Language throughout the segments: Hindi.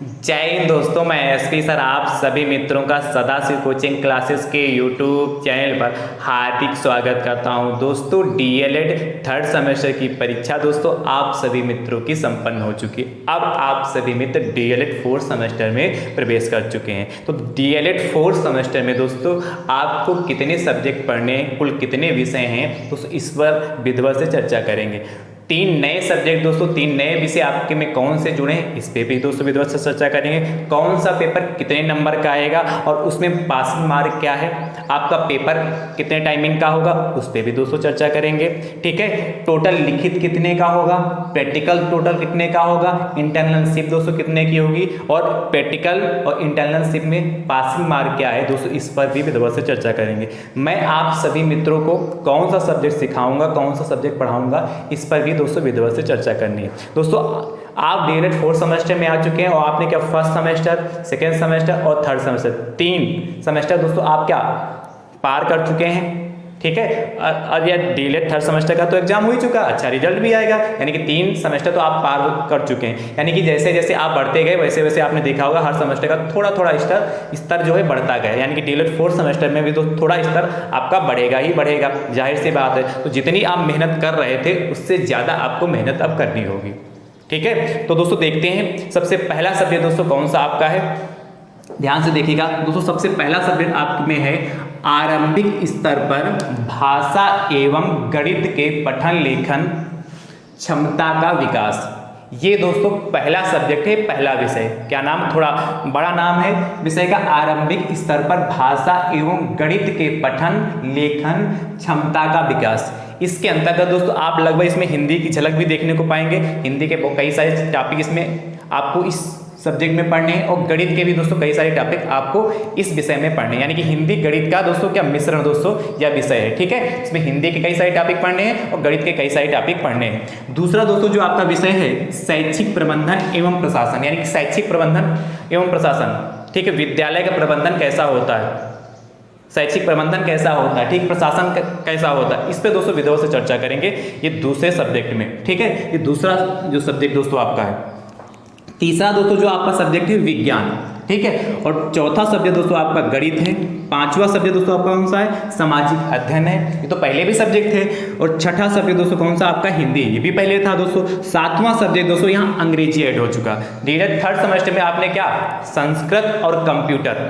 जय हिंद दोस्तों, मैं एसपी सर आप सभी मित्रों का सदाशिव कोचिंग क्लासेस के यूट्यूब चैनल पर हार्दिक स्वागत करता हूं। दोस्तों डीएलएड थर्ड सेमेस्टर की परीक्षा दोस्तों आप सभी मित्रों की संपन्न हो चुकी है। अब आप सभी मित्र डीएलएड फोर्थ सेमेस्टर में प्रवेश कर चुके हैं। तो डीएलएड फोर्थ सेमेस्टर में दोस्तों आपको कितने सब्जेक्ट पढ़ने हैं, कुल कितने विषय हैं, तो इस पर विधिवत से चर्चा करेंगे। 3 नए सब्जेक्ट दोस्तों, 3 नए विषय आपके में कौन से जुड़े हैं, इस पे भी दोस्तों विधिवत से चर्चा करेंगे। कौन सा पेपर कितने नंबर का आएगा और उसमें पासिंग मार्क क्या है, आपका पेपर कितने टाइमिंग का होगा, उस पे भी दोस्तों चर्चा करेंगे। ठीक है, टोटल लिखित कितने का होगा, प्रैक्टिकल टोटल कितने का होगा, इंटर्नशिप दोस्तों कितने की होगी और प्रैक्टिकल और इंटर्नशिप में पासिंग मार्क क्या है दोस्तों, इस पर भी विधिवत से चर्चा करेंगे। मैं आप सभी मित्रों को कौन सा सब्जेक्ट सिखाऊंगा, कौन सा सब्जेक्ट पढ़ाऊंगा, इस पर भी दोस्तों विधिवत से चर्चा करनी है। दोस्तों आप डीएलएड फोर्थ सेमेस्टर में आ चुके हैं और आपने क्या फर्स्ट सेमेस्टर, सेकेंड सेमेस्टर और थर्ड सेमेस्टर 3 सेमेस्टर दोस्तों आप क्या पार कर चुके हैं। ठीक है, अब यह डीएलएड थर्ड सेमेस्टर का तो एग्जाम हो ही चुका, अच्छा रिजल्ट भी आएगा, यानी कि 3 सेमेस्टर तो आप पार कर चुके हैं। यानी कि जैसे जैसे आप बढ़ते गए वैसे वैसे आपने देखा होगा हर सेमेस्टर का थोड़ा थोड़ा स्तर जो है बढ़ता गया। यानी कि डीएलएड फोर्थ सेमेस्टर में भी तो थोड़ा स्तर आपका बढ़ेगा ही बढ़ेगा, जाहिर सी बात है। तो जितनी आप मेहनत कर रहे थे उससे ज़्यादा आपको मेहनत अब करनी होगी। ठीक है, तो दोस्तों देखते हैं सबसे पहला सब्जेक्ट दोस्तों कौन सा आपका है, ध्यान से देखिएगा दोस्तों। सबसे पहला सब्जेक्ट आप में है आरंभिक स्तर पर भाषा एवं गणित के पठन लेखन क्षमता का विकास। ये दोस्तों पहला सब्जेक्ट है, पहला विषय। क्या नाम, थोड़ा बड़ा नाम है विषय का, आरंभिक स्तर पर भाषा एवं गणित के पठन लेखन क्षमता का विकास। इसके अंतर्गत दोस्तों आप लगभग इसमें हिंदी की झलक भी देखने को पाएंगे। हिंदी के कई सारे टॉपिक इसमें आपको इस सब्जेक्ट में पढ़ने हैं और गणित के भी दोस्तों कई सारे टॉपिक आपको इस विषय में पढ़ने हैं। यानी कि हिंदी गणित का दोस्तों क्या मिश्रण दोस्तों यह विषय है। ठीक है, इसमें हिंदी के कई सारे टॉपिक पढ़ने हैं और गणित के कई सारे टॉपिक पढ़ने हैं। दूसरा दोस्तों जो आपका विषय है शैक्षिक प्रबंधन एवं प्रशासन, यानी कि शैक्षिक प्रबंधन एवं प्रशासन। ठीक है, विद्यालय का प्रबंधन कैसा होता है, शैक्षिक प्रबंधन कैसा होता है, ठीक, प्रशासन कैसा होता है, इस पे दोस्तों विधिवत से चर्चा करेंगे ये दूसरे सब्जेक्ट में। ठीक है, ये दूसरा जो सब्जेक्ट दोस्तों आपका है। तीसरा दोस्तों जो आपका सब्जेक्ट है विज्ञान। ठीक है, और चौथा सब्जेक्ट दोस्तों आपका गणित है। पांचवा सब्जेक्ट दोस्तों आपका कौन सा है, सामाजिक अध्ययन है, ये तो पहले भी सब्जेक्ट थे। और छठा सब्जेक्ट दोस्तों कौन सा आपका, हिंदी, ये भी पहले था दोस्तों। सातवां सब्जेक्ट दोस्तों यहाँ अंग्रेजी ऐड हो चुका। डीएलएड थर्ड सेमेस्टर में आपने क्या संस्कृत और कंप्यूटर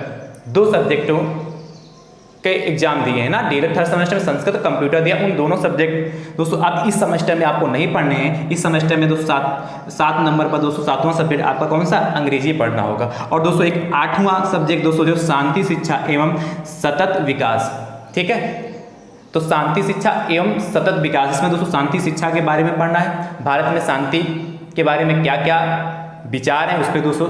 2 सब्जेक्टों के एग्जाम दिए हैं ना। डीएलएड थर्ड सेमेस्टर में संस्कृत और कंप्यूटर दिया। उन दोनों सब्जेक्ट दोस्तों आप इस सेमेस्टर में आपको नहीं पढ़ने हैं। इस सेमेस्टर में दोस्तों 7 नंबर पर दोस्तों 7वां सब्जेक्ट आपका कौन सा, अंग्रेजी पढ़ना होगा। और दोस्तों एक 8वां सब्जेक्ट दोस्तों जो शांति शिक्षा एवं सतत विकास। ठीक है, तो शांति शिक्षा एवं सतत विकास, इसमें दोस्तों शांति शिक्षा के बारे में पढ़ना है। भारत में शांति के बारे में क्या क्या विचार हैं उस पर दोस्तों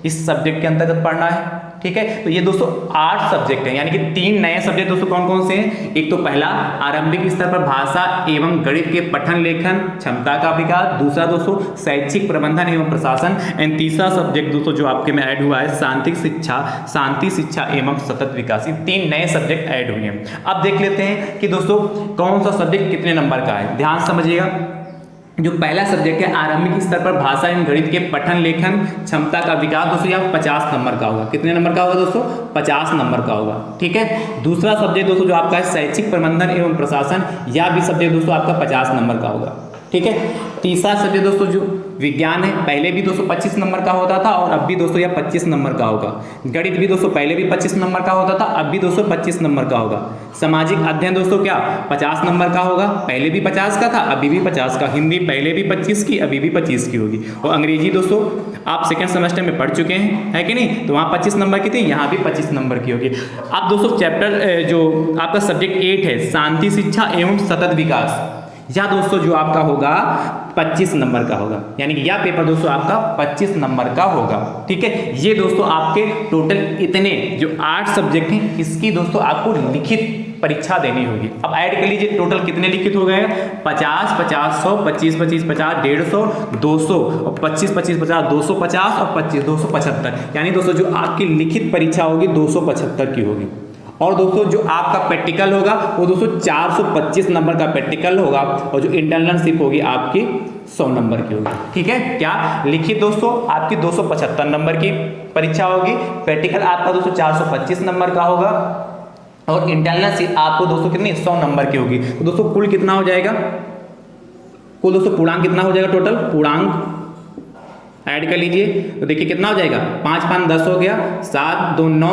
इस सब्जेक्ट के अंतर्गत पढ़ना है। ठीक है, तो ये दोस्तों 8 सब्जेक्ट हैं, यानी कि 3 नए सब्जेक्ट दोस्तों कौन कौन से हैं। एक तो पहला आरंभिक स्तर पर भाषा एवं गणित के पठन लेखन क्षमता का विकास। दूसरा दोस्तों शैक्षिक प्रबंधन एवं प्रशासन। एंड तीसरा सब्जेक्ट दोस्तों जो आपके में ऐड हुआ है शांति शिक्षा एवं सतत विकास। ये 3 नए सब्जेक्ट ऐड हुए हैं। अब देख लेते हैं कि दोस्तों कौन सा सब्जेक्ट कितने नंबर का है। ध्यान समझिएगा, जो पहला सब्जेक्ट है आरंभिक स्तर पर भाषा एवं गणित के पठन लेखन क्षमता का विकास दोस्तों यहाँ 50 नंबर का होगा। कितने नंबर का होगा दोस्तों, 50 नंबर का होगा। ठीक है, दूसरा सब्जेक्ट दोस्तों जो आपका है शैक्षिक प्रबंधन एवं प्रशासन, यह भी सब्जेक्ट दोस्तों आपका 50 नंबर का होगा। ठीक है, तीसरा सब्जेक्ट दोस्तों जो विज्ञान है, पहले भी दोस्तों 25 नंबर का होता था और अब भी दोस्तों यह 25 नंबर का होगा। गणित भी दोस्तों पहले भी 25 नंबर का होता था, अब भी दोस्तों 25 नंबर का होगा। सामाजिक अध्ययन दोस्तों क्या 50 नंबर का होगा, पहले भी 50 का था अभी भी 50 का। हिंदी पहले भी 25 की अभी भी 25 की होगी। और अंग्रेजी दोस्तों आप सेकेंड सेमेस्टर में पढ़ चुके हैं, है कि नहीं, तो वहाँ 25 नंबर की थी, यहाँ भी 25 नंबर की होगी। अब दोस्तों चैप्टर जो आपका सब्जेक्ट 8 है शांति शिक्षा एवं सतत विकास, या दोस्तों जो आपका होगा 25 नंबर का होगा। यानी कि यह पेपर दोस्तों आपका 25 नंबर का होगा। ठीक है, ये दोस्तों आपके टोटल इतने जो 8 सब्जेक्ट हैं इसकी दोस्तों आपको लिखित परीक्षा देनी होगी। अब ऐड कर लीजिए टोटल कितने लिखित हो गए, 50 50 100 25 25 50 150 200 और 25 25 50 250 और 25 275। यानी दोस्तों जो आपकी लिखित परीक्षा होगी 275 की होगी। और दोस्तों जो आपका प्रैक्टिकल होगा वो दोस्तों 425 नंबर का प्रैक्टिकल होगा और जो इंटर्नशिप होगी आपकी 100 नंबर की होगी। ठीक है, क्या लिखित दोस्तों आपकी 275 नंबर की परीक्षा होगी, प्रैक्टिकल आपका दोस्तों 425 नंबर का होगा और इंटरनल आपको दोस्तों कितनी 100 नंबर की होगी। तो दोस्तों कुल कितना हो जाएगा, कुल दोस्तों पूर्णांक कितना हो जाएगा, टोटल पूर्णांक ऐड कर लीजिए तो देखिए कितना हो जाएगा, 5 5 10 हो गया, 7 2 9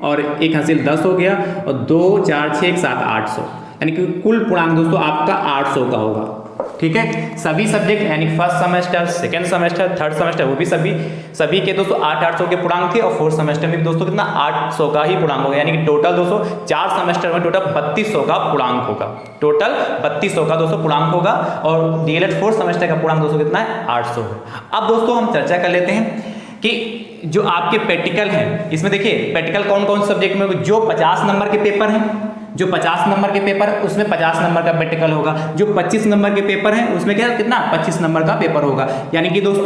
और 1 हासिल 10 हो गया और 2 4 6 1 7 800, यानी कि कुल पूर्णांक दोस्तों आपका 800 का होगा। ठीक है, सभी सब्जेक्ट यानी first semester, second semester, third semester वो भी सभी के दोस्तों 800 के पूर्णांक थे और फोर्थ सेमेस्टर में भी दोस्तों कितना 800 का ही पूर्णांक होगा, यानी कि टोटल दोस्तों 4 सेमेस्टर में टोटल 3200 का पूर्णांक होगा, टोटल 3200 का दोस्तों पूर्णांक होगा और डीएलएड फोर्थ सेमेस्टर का पूर्णांक दोस्तों कितना है, 800 है। अब दोस्तों हम चर्चा कर लेते हैं कि जो आपके प्रैक्टिकल है, इसमें देखिए प्रैक्टिकल कौन कौन सब्जेक्ट में, जो 50 नंबर के पेपर हैं, जो 50 नंबर के पेपर है उसमें 50 नंबर का प्रैक्टिकल होगा, जो 25 नंबर के पेपर है उसमें क्या कितना 25 नंबर का पेपर होगा, यानी कि दोस्तों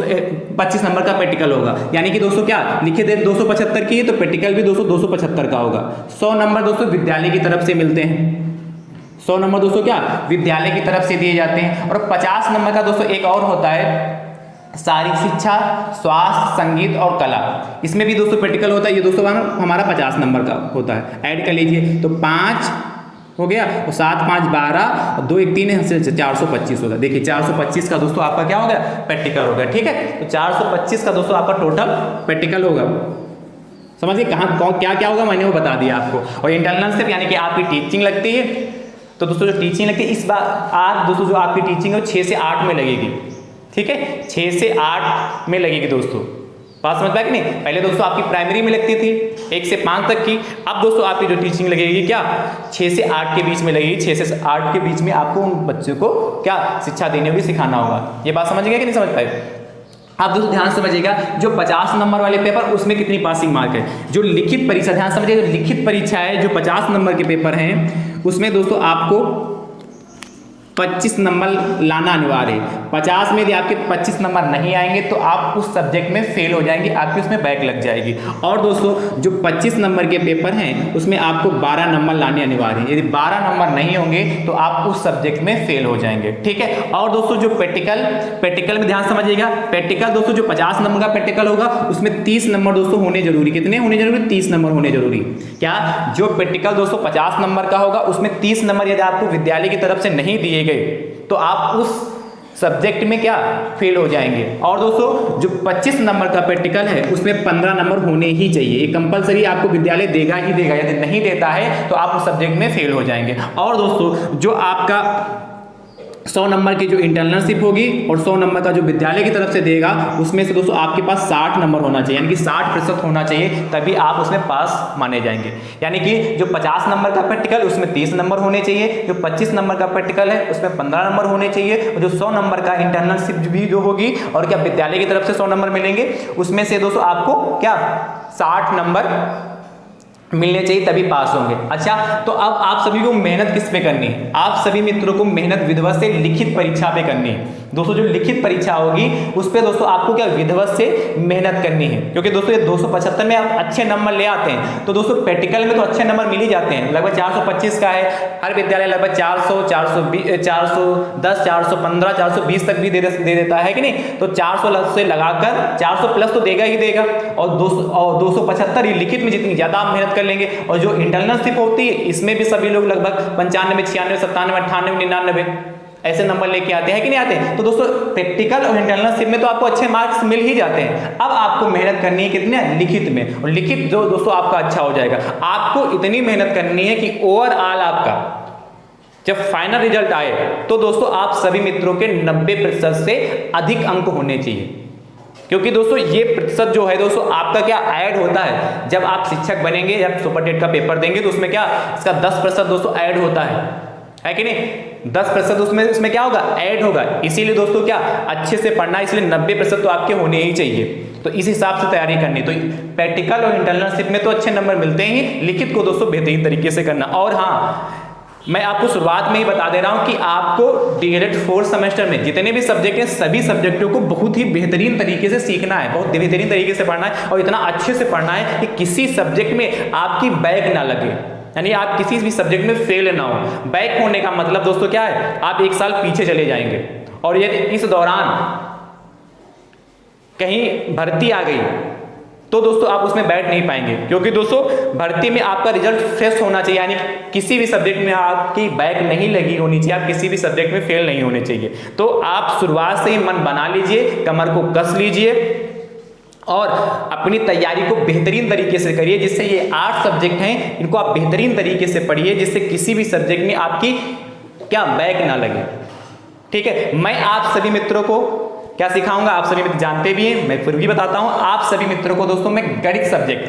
25 नंबर का प्रैक्टिकल होगा, यानी कि दोस्तों क्या लिखे 275 की है तो प्रैक्टिकल भी दोस्तों 275 का होगा। 100 नंबर दोस्तों विद्यालय की तरफ से मिलते हैं, 100 नंबर दोस्तों क्या विद्यालय की तरफ से दिए जाते हैं और 50 नंबर का दोस्तों एक और होता है शारीरिक शिक्षा, स्वास्थ्य, संगीत और कला, इसमें भी दोस्तों प्रैक्टिकल होता है, ये दोस्तों हमारा 50 नंबर का होता है। ऐड कर लीजिए तो 5 हो गया और 7 5 12 और 2 1 3 है 425 होगा। देखिए 425 का दोस्तों आपका क्या होगा, प्रैक्टिकल होगा। ठीक है, तो 425 का दोस्तों आपका टोटल प्रैक्टिकल होगा। समझिए कहाँ क्या क्या होगा मैंने वो बता दिया आपको। और इंटरनशिप यानी कि आपकी टीचिंग लगती है, तो दोस्तों जो टीचिंग लगती है इस बार आज दोस्तों जो आपकी टीचिंग है 6 से 8 में लगेगी। ठीक है, 6 से 8 में लगेगी दोस्तों, बात समझ पाए कि नहीं। पहले दोस्तों आपकी प्राइमरी में लगती थी 1 से 5 तक की, अब दोस्तों आपकी जो टीचिंग लगेगी क्या 6 से 8 के बीच में लगेगी। 6 से 8 के बीच में आपको उन बच्चों को क्या शिक्षा देनी होगी, सिखाना होगा। ये बात समझ गए कि नहीं समझ पाए। आप दोस्तों ध्यान समझिएगा, जो 50 नंबर वाले पेपर उसमें कितनी पासिंग मार्क है, जो लिखित परीक्षा, ध्यान समझिएगा, जो लिखित परीक्षा है जो 50 नंबर के पेपर हैं उसमें दोस्तों आपको 25 नंबर लाना अनिवार्य है। 50 में यदि आपके 25 नंबर नहीं आएंगे तो आप उस सब्जेक्ट में फेल हो जाएंगे, आपकी उसमें बैक लग जाएगी। और दोस्तों जो 25 नंबर के पेपर हैं उसमें आपको 12 नंबर लाने अनिवार्य है, यदि 12 नंबर नहीं होंगे तो आप उस सब्जेक्ट में फेल हो जाएंगे। ठीक है, और दोस्तों जो प्रैक्टिकल में ध्यान समझिएगा, प्रैक्टिकल दोस्तों जो 50 नंबर का प्रैक्टिकल होगा उसमें 30 नंबर दोस्तों होने जरूरी। कितने होने जरूरी, 30 नंबर होने जरूरी। क्या जो प्रैक्टिकल दोस्तों 50 नंबर का होगा उसमें 30 नंबर यदि आपको विद्यालय की तरफ से नहीं दिए तो आप उस सब्जेक्ट में क्या फेल हो जाएंगे। और दोस्तों जो 25 नंबर का प्रैक्टिकल है उसमें 15 नंबर होने ही चाहिए, ये कंपलसरी आपको विद्यालय देगा ही देगा, यदि नहीं देता है तो आप उस सब्जेक्ट में फेल हो जाएंगे। और दोस्तों जो आपका 100 नंबर की जो इंटर्नशिप होगी और 100 नंबर का जो विद्यालय की तरफ से देगा उसमें से दोस्तों आपके पास 60 नंबर होना चाहिए, यानी कि 60% होना चाहिए, तभी आप उसमें पास माने जाएंगे। यानी कि जो 50 नंबर का प्रैक्टिकल उसमें 30 नंबर होने चाहिए, जो 25 नंबर का प्रैक्टिकल है उसमें 15 नंबर होने चाहिए, और जो 100 नंबर का इंटर्नशिप भी जो होगी और क्या विद्यालय की तरफ से 100 नंबर मिलेंगे उसमें से दोस्तों आपको क्या 60 नंबर मिलने चाहिए, तभी पास होंगे। अच्छा, तो अब आप सभी को मेहनत किस पे करनी है, आप सभी मित्रों को मेहनत विधिवत से लिखित परीक्षा पे करनी है। दोस्तों जो लिखित परीक्षा होगी उस पे दोस्तों आपको क्या विधिवत से मेहनत करनी है, क्योंकि दोस्तों ये 275 में आप अच्छे नंबर ले आते हैं तो दोस्तों प्रैक्टिकल में तो अच्छे नंबर मिल ही जाते हैं, लगभग 425 का है, हर विद्यालय लगभग 400 410 415 420 तक भी दे देता है कि नहीं। तो 400 से लगाकर 400 प्लस तो देगा ही देगा, और 275 ये लिखित में जितनी ज्यादा आप मेहनत कर लेंगे। और जो इंटर्नशिप होती है इसमें भी सभी लोग लगभग 95 96 97 98 99 ऐसे नंबर लेके आते हैं कि नहीं आते हैं। तो दोस्तों प्रैक्टिकल और इंटर्नशिप में तो आपको अच्छे मार्क्स मिल ही जाते हैं। अब आपको मेहनत करनी है कितने, लिखित में, और लिखित जो दोस्तों आपका अच्छा हो जाएगा। आपको इतनी मेहनत करनी है कि ओवरऑल आपका जब फाइनल रिजल्ट आए तो दोस्तों आप सभी मित्रों के 90% से अधिक अंक होने चाहिए, क्योंकि दोस्तों ये प्रतिशत जो है दोस्तों आपका क्या ऐड होता है, जब आप शिक्षक बनेंगे, जब सुपर टेट का पेपर देंगे तो उसमें क्या इसका 10% दोस्तों ऐड होता है कि नहीं, 10% उसमें क्या होगा, ऐड होगा। इसीलिए दोस्तों क्या अच्छे से पढ़ना, इसलिए 90% तो आपके होने ही चाहिए। तो इस हिसाब से तैयारी करनी। तो प्रैक्टिकल और इंटर्नशिप में तो अच्छे नंबर मिलते ही, लिखित को दोस्तों बेहतरीन तरीके से करना। और हाँ, मैं आपको शुरुआत में ही बता दे रहा हूं कि आपको डीएलएड 4th सेमेस्टर में जितने भी सब्जेक्ट हैं सभी सब्जेक्टों को बहुत ही बेहतरीन तरीके से सीखना है, बहुत बेहतरीन तरीके से पढ़ना है, और इतना अच्छे से पढ़ना है कि किसी सब्जेक्ट में आपकी बैक ना लगे, यानी आप किसी भी सब्जेक्ट में फेल ना हो। बैक होने का मतलब दोस्तों क्या है, आप 1 साल पीछे चले जाएंगे। और यदि इस दौरान कहीं भर्ती आ गई तो दोस्तों आप उसमें बैठ नहीं पाएंगे, क्योंकि दोस्तों भर्ती में आपका रिजल्ट फ्रेश होना चाहिए, यानी किसी भी सब्जेक्ट में आपकी बैक नहीं लगी होनी चाहिए, आप किसी भी सब्जेक्ट में फेल नहीं होने चाहिए। तो आप शुरुआत से ही मन बना लीजिए, कमर को कस लीजिए और अपनी तैयारी को बेहतरीन तरीके से करिए, जिससे ये 8 सब्जेक्ट हैं इनको आप बेहतरीन तरीके से पढ़िए, जिससे किसी भी सब्जेक्ट में आपकी क्या बैक ना लगे। ठीक है, मैं आप सभी मित्रों को क्या सिखाऊंगा, आप सभी मित्र जानते भी हैं, मैं फिर भी बताता हूं। आप सभी मित्रों को दोस्तों मैं गणित सब्जेक्ट,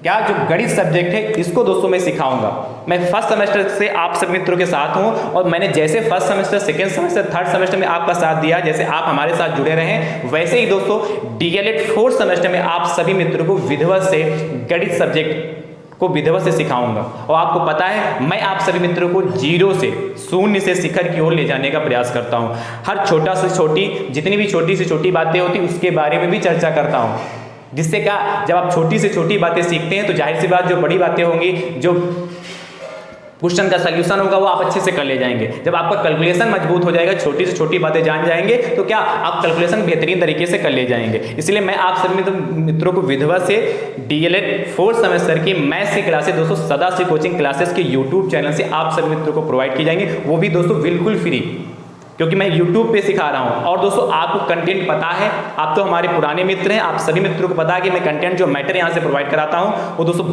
क्या जो गणित सब्जेक्ट है इसको दोस्तों मैं सिखाऊंगा। मैं फर्स्ट सेमेस्टर से आप सभी मित्रों के साथ हूं और मैंने जैसे first semester, second semester, third semester में आपका साथ दिया, जैसे आप हमारे साथ जुड़े रहे, वैसे ही दोस्तों डीएलएड फोर्थ सेमेस्टर में आप सभी मित्रों को विधिवत से गणित सब्जेक्ट को विधिवत से सिखाऊंगा। और आपको पता है मैं आप सभी मित्रों को जीरो से, शून्य से शिखर की ओर ले जाने का प्रयास करता हूं। हर छोटा से छोटी, जितनी भी छोटी से छोटी बातें होती उसके बारे में भी चर्चा करता हूं, जिससे क्या जब आप छोटी से छोटी बातें सीखते हैं तो जाहिर सी बात जो बड़ी बातें होंगी, जो क्वेश्चन का सलूशन होगा वो आप अच्छे से कर ले जाएंगे। जब आपका कैलकुलेशन मजबूत हो जाएगा, छोटी से छोटी बातें जान जाएंगे, तो क्या आप कैलकुलेशन बेहतरीन तरीके से कर ले जाएंगे। इसलिए मैं आप सभी मित्रों को विधिवत से डीएलएड फोर्थ सेमेस्टर की मैथ्स की क्लासेस दोस्तों सदाशिव कोचिंग क्लासेस के यूट्यूब चैनल से आप सभी मित्रों को प्रोवाइड की जाएंगी, वो भी दोस्तों बिल्कुल फ्री, क्योंकि मैं YouTube पे सिखा रहा हूँ। और दोस्तों आपको कंटेंट पता है, आप तो हमारे पुराने मित्र हैं, आप सभी मित्रों को पता है कि मैं कंटेंट जो मैटर यहाँ से प्रोवाइड कराता हूँ वो दोस्तों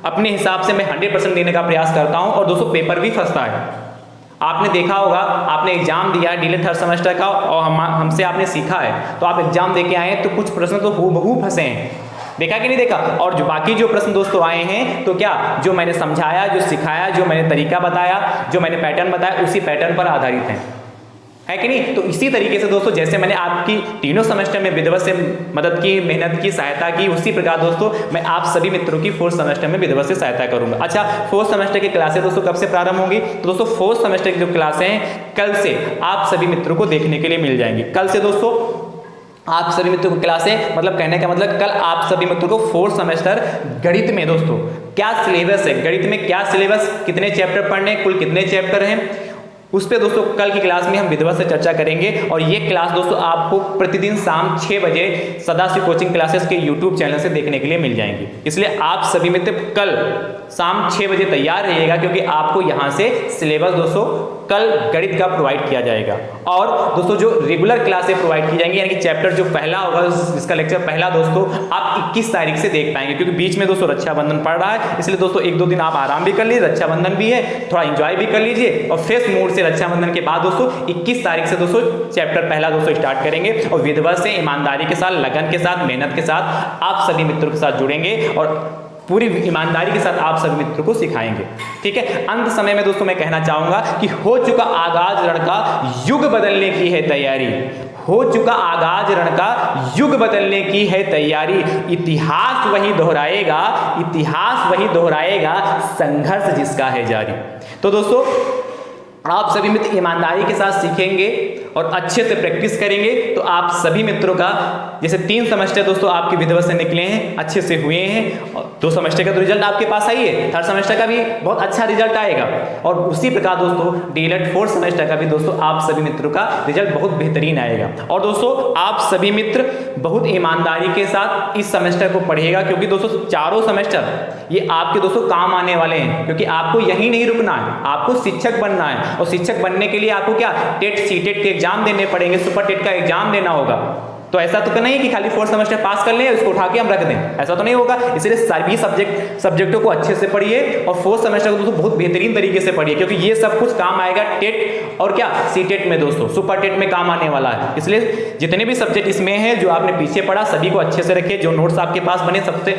अपने हिसाब से मैं 100% देने का प्रयास करता हूँ। और दोस्तों पेपर भी फंसता है, आपने देखा होगा, आपने एग्जाम दिया है डीएलएड थर्ड सेमेस्टर का और हमसे आपने सीखा है, तो आप एग्जाम दे के आए तो कुछ प्रश्न तो हूबहू फंसे हैं, देखा कि नहीं देखा। और जो बाकी जो प्रश्न दोस्तों आए हैं तो क्या जो मैंने समझाया, जो सिखाया, जो मैंने तरीका बताया, जो मैंने पैटर्न बताया उसी पैटर्न पर आधारित है कि नहीं। तो इसी तरीके से दोस्तों जैसे मैंने आपकी तीनों सेमेस्टर में विधिवत से मदद की, मेहनत की, सहायता की, उसी प्रकार दोस्तों मैं आप सभी मित्रों की फोर्थ सेमेस्टर में विधिवत से सहायता करूंगा। अच्छा, फोर्थ सेमेस्टर की क्लासें दोस्तों कब से प्रारंभ होंगी, तो दोस्तों फोर्थ सेमेस्टर की जो क्लासें हैं कल से आप सभी मित्रों को देखने के लिए मिल जाएंगी। कल से दोस्तों आप सभी मित्रों को क्लासें, मतलब कहने का मतलब कल आप सभी मित्रों को फोर्थ सेमेस्टर गणित में दोस्तों क्या सिलेबस है, गणित में क्या सिलेबस, कितने चैप्टर पढ़ने, कुल कितने चैप्टर हैं, उस पे दोस्तों कल की क्लास में हम विधिवत से चर्चा करेंगे। और ये क्लास दोस्तों आपको प्रतिदिन शाम 6 बजे सदाशिव कोचिंग क्लासेस के यूट्यूब चैनल से देखने के लिए मिल जाएंगी। इसलिए आप सभी मित्र कल शाम 6 बजे तैयार रहिएगा, क्योंकि आपको यहाँ से सिलेबस दोस्तों कल गणित का प्रोवाइड किया जाएगा। और दोस्तों जो रेगुलर क्लासें प्रोवाइड की जाएंगी, यानी कि चैप्टर जो पहला होगा, इसका लेक्चर पहला दोस्तों आप 21 तारीख से देख पाएंगे, क्योंकि बीच में दोस्तों रक्षाबंधन पड़ रहा है। इसलिए दोस्तों 1-2 दिन आप आराम भी कर लीजिए, रक्षाबंधन भी है, थोड़ा इंजॉय भी कर लीजिए और फ्रेश मूड से रक्षाबंधन के बाद दोस्तों 21 तारीख से दोस्तों चैप्टर पहला दोस्तों स्टार्ट करेंगे। और विधिवत से, ईमानदारी के साथ, लगन के साथ, मेहनत के साथ आप सभी मित्रों के साथ जुड़ेंगे और पूरी ईमानदारी के साथ आप सभी मित्रों को सिखाएंगे। ठीक है, अंत समय में दोस्तों मैं कहना चाहूंगा कि हो चुका आगाज रण का युग बदलने की है तैयारी, हो चुका आगाज रण का युग बदलने की है तैयारी, इतिहास वही दोहराएगा, इतिहास वही दोहराएगा, संघर्ष जिसका है जारी। तो दोस्तों आप सभी मित्र ईमानदारी के साथ सीखेंगे और अच्छे से प्रैक्टिस करेंगे तो आप सभी मित्रों का, जैसे 3 सेमेस्टर दोस्तों आपके विधिवत से निकले हैं, अच्छे से हुए हैं, और 2 सेमेस्टर का तो रिजल्ट आपके पास आई है, थर्ड सेमेस्टर का भी बहुत अच्छा रिजल्ट आएगा। और उसी प्रकार दोस्तों डीएलएड फोर्थ सेमेस्टर का भी दोस्तों आप सभी मित्रों का रिजल्ट बहुत बेहतरीन आएगा। और दोस्तों आप सभी मित्र बहुत ईमानदारी के साथ इस सेमेस्टर को पढ़िएगा, क्योंकि दोस्तों चारों सेमेस्टर ये आपके दोस्तों काम आने वाले हैं, क्योंकि आपको यहीं नहीं रुकना है, आपको शिक्षक बनना है। और शिक्षक बनने के लिए आपको क्या टेट, सीटेट के एग्जाम देने पड़ेंगे, सुपर टेट का एग्जाम देना होगा। तो ऐसा तो नहीं कि खाली फोर्थ सेमेस्टर पास कर लें उसको उठा के हम रख दें, ऐसा तो नहीं होगा। इसलिए सभी सब्जेक्टों को अच्छे से पढ़िए और फोर्थ सेमेस्टर को दोस्तों बहुत बेहतरीन तरीके से पढ़िए, क्योंकि ये सब कुछ काम आएगा टेट और क्या सीटेट में दोस्तों, सुपर टेट में काम आने वाला है। इसलिए जितने भी सब्जेक्ट इसमें हैं जो आपने पीछे पढ़ा सभी को अच्छे से रखिए, जो नोट्स आपके पास बने सबसे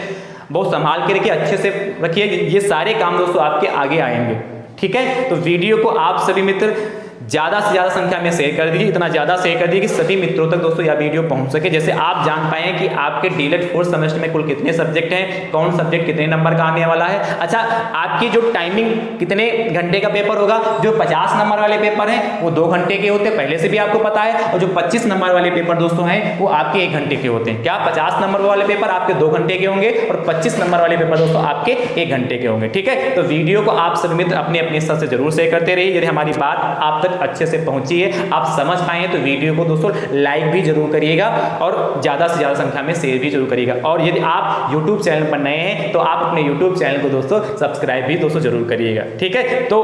बहुत संभाल के रखिए, अच्छे से रखिए, ये सारे काम दोस्तों आपके आगे आएंगे। ठीक है, तो वीडियो को आप सभी मित्र ज़्यादा से ज़्यादा संख्या में शेयर कर दीजिए, इतना ज़्यादा शेयर कर दीजिए कि सभी मित्रों तक दोस्तों यह वीडियो पहुंच सके, जैसे आप जान पाएं कि आपके डीएलएड फोर्थ सेमेस्टर में कुल कितने सब्जेक्ट हैं, कौन सब्जेक्ट कितने नंबर का आने वाला है। अच्छा, आपकी जो टाइमिंग कितने घंटे का पेपर होगा, जो 50 नंबर वाले पेपर हैं वो 2 घंटे के होते हैं, पहले से भी आपको पता है। और जो 25 नंबर वाले पेपर दोस्तों हैं वो आपके 1 घंटे के होते हैं। क्या 50 नंबर वाले पेपर आपके 2 घंटे के होंगे और 25 नंबर वाले पेपर दोस्तों आपके 1 घंटे के होंगे। ठीक है, तो वीडियो को आप सभी मित्र अपने अपने स्तर से जरूर शेयर करते रहिए, यदि हमारी बात आप तक अच्छे से पहुंची है, आप समझ पाए हैं, तो वीडियो को दोस्तों लाइक भी जरूर करिएगा और ज़्यादा से ज़्यादा संख्या में शेयर भी जरूर करिएगा। और यदि आप यूट्यूब चैनल पर नए हैं तो आप अपने यूट्यूब चैनल को दोस्तों सब्सक्राइब भी दोस्तों जरूर करिएगा। ठीक है, तो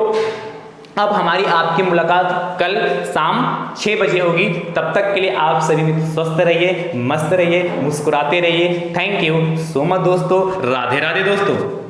अब हमारी आपकी मुलाकात कल शाम 6 बजे होगी। तब तक के लिए आप सभी स्वस्थ रहिए, मस्त रहिए, मुस्कुराते रहिए। थैंक यू सो मच दोस्तों। राधे राधे दोस्तों।